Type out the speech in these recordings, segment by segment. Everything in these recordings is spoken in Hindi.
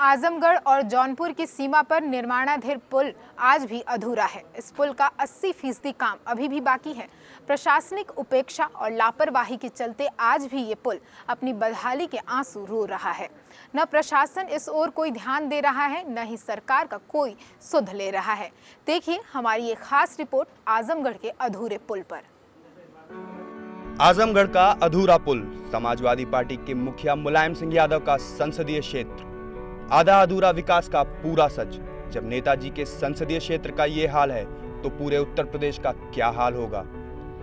आजमगढ़ और जौनपुर की सीमा पर निर्माणाधीन पुल आज भी अधूरा है। इस पुल का 80% काम अभी भी बाकी है। प्रशासनिक उपेक्षा और लापरवाही के चलते आज भी ये पुल अपनी बदहाली के आंसू रो रहा है। न प्रशासन इस ओर कोई ध्यान दे रहा है, न ही सरकार का कोई सुध ले रहा है। देखिए हमारी ये खास रिपोर्ट आजमगढ़ के अधूरे पुल पर। आजमगढ़ का अधूरा पुल, समाजवादी पार्टी के मुखिया मुलायम सिंह यादव का संसदीय क्षेत्र, आधा अधूरा विकास का पूरा सच। जब नेताजी के संसदीय क्षेत्र का ये हाल है तो पूरे उत्तर प्रदेश का क्या हाल होगा।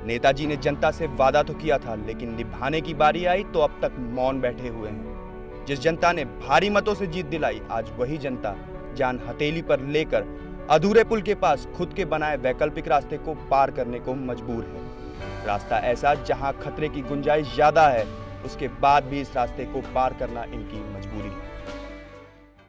नेताजी ने जनता से वादा तो किया था, लेकिन निभाने की बारी आई तो अब तक मौन बैठे हुए हैं। जिस जनता ने भारी मतों से जीत दिलाई, आज वही जनता जान हथेली पर लेकर अधूरे पुल के पास खुद के बनाए वैकल्पिक रास्ते को पार करने को मजबूर है। रास्ता ऐसा जहां खतरे की गुंजाइश ज्यादा है, उसके बाद भी इस रास्ते को पार करना इनकी मजबूरी है।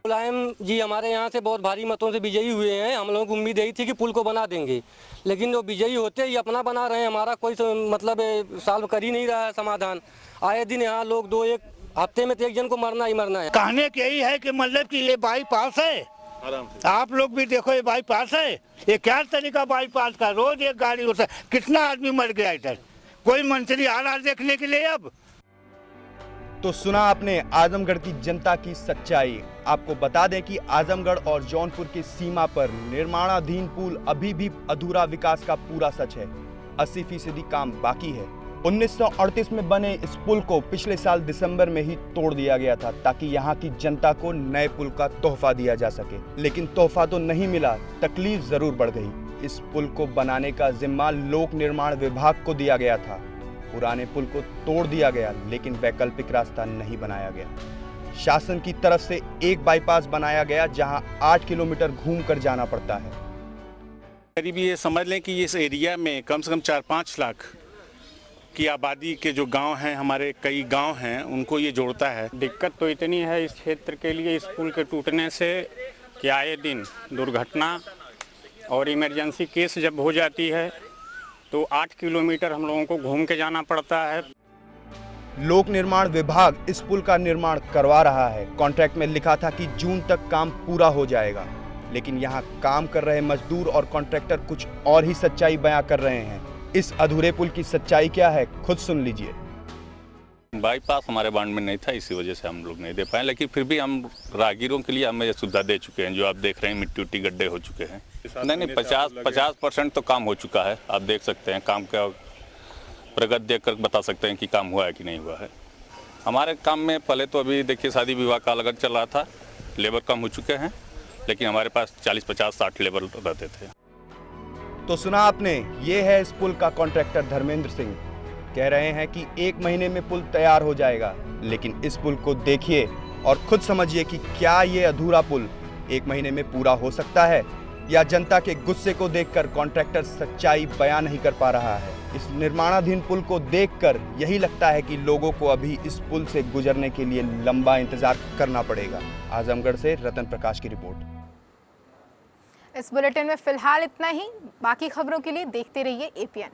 मुलायम जी हमारे यहाँ से बहुत भारी मतों से विजयी हुए हैं। हम लोगों को उम्मीद यही थी कि पुल को बना देंगे, लेकिन वो विजयी होते ही अपना बना रहे हैं। हमारा कोई मतलब सॉल्व कर ही नहीं रहा है समाधान। आए दिन यहाँ लोग एक हफ्ते में तो एक जन को मरना ही मरना है। कहने के यही है कि मतलब कि ये बाईपास है, आप लोग भी देखो ये बाईपास है। ये क्या तरीका बाईपास का, रोज एक गाड़ी होता है। कितना आदमी मर गया इधर, कोई मंत्री आ रहा देखने के लिए। अब तो सुना आपने आजमगढ़ की जनता की सच्चाई। आपको बता दें कि आजमगढ़ और जौनपुर की सीमा पर निर्माणाधीन पुल अभी भी अधूरा विकास का पूरा सच है। 80% काम बाकी है। 1938 में बने इस पुल को पिछले साल दिसंबर में ही तोड़ दिया गया था, ताकि यहाँ की जनता को नए पुल का तोहफा दिया जा सके। लेकिन तोहफा तो नहीं मिला, तकलीफ जरूर बढ़ गई। इस पुल को बनाने का जिम्मा लोक निर्माण विभाग को दिया गया था। पुराने पुल को तोड़ दिया गया, लेकिन वैकल्पिक रास्ता नहीं बनाया गया। शासन की तरफ से एक बाईपास बनाया गया, जहां 8 किलोमीटर घूमकर जाना पड़ता है। करीब ये समझ लें कि इस एरिया में कम से कम 4-5 लाख की आबादी के जो गांव हैं, हमारे कई गांव हैं, उनको ये जोड़ता है। दिक्कत तो इतनी है इस क्षेत्र के लिए इस पुल के टूटने से कि आए दिन दुर्घटना और इमरजेंसी केस जब हो जाती है तो 8 किलोमीटर हम लोगों को घूम के जाना पड़ता है। लोक निर्माण विभाग इस पुल का निर्माण करवा रहा है। कॉन्ट्रैक्ट में लिखा था कि जून तक काम पूरा हो जाएगा, लेकिन यहाँ काम कर रहे मजदूर और कॉन्ट्रैक्टर कुछ और ही सच्चाई बयां कर रहे हैं। इस अधूरे पुल की सच्चाई क्या है, खुद सुन लीजिए। बाईपास हमारे बांड में नहीं था, इसी वजह से हम लोग नहीं दे पाए, लेकिन फिर भी हम राहगीरों के लिए हमें ये सुविधा दे चुके हैं। जो आप देख रहे हैं, मिट्टी उट्टी गड्ढे हो चुके हैं। नहीं 50% तो काम हो चुका है। आप देख सकते हैं, काम का प्रगति देख कर बता सकते हैं कि काम हुआ है कि नहीं हुआ है। हमारे काम में पहले तो अभी देखिए शादी विवाह का अलग चल रहा था, लेबर कम हो चुके हैं, लेकिन हमारे पास 40, 50, 60 लेबर रहते थे। तो सुना आपने, ये है इस पुल का कॉन्ट्रैक्टर धर्मेंद्र सिंह। कह रहे हैं कि 1 महीने में पुल तैयार हो जाएगा, लेकिन इस पुल को देखिए और खुद समझिए कि क्या ये अधूरा पुल 1 महीने में पूरा हो सकता है, या जनता के गुस्से को देखकर कॉन्ट्रैक्टर सच्चाई बयां नहीं कर पा रहा है। इस निर्माणाधीन पुल को देखकर यही लगता है कि लोगों को अभी इस पुल से गुजरने के लिए लंबा इंतजार करना पड़ेगा। आजमगढ़ से रतन प्रकाश की रिपोर्ट। इस बुलेटिन में फिलहाल इतना ही। बाकी खबरों के लिए देखते रहिए APN।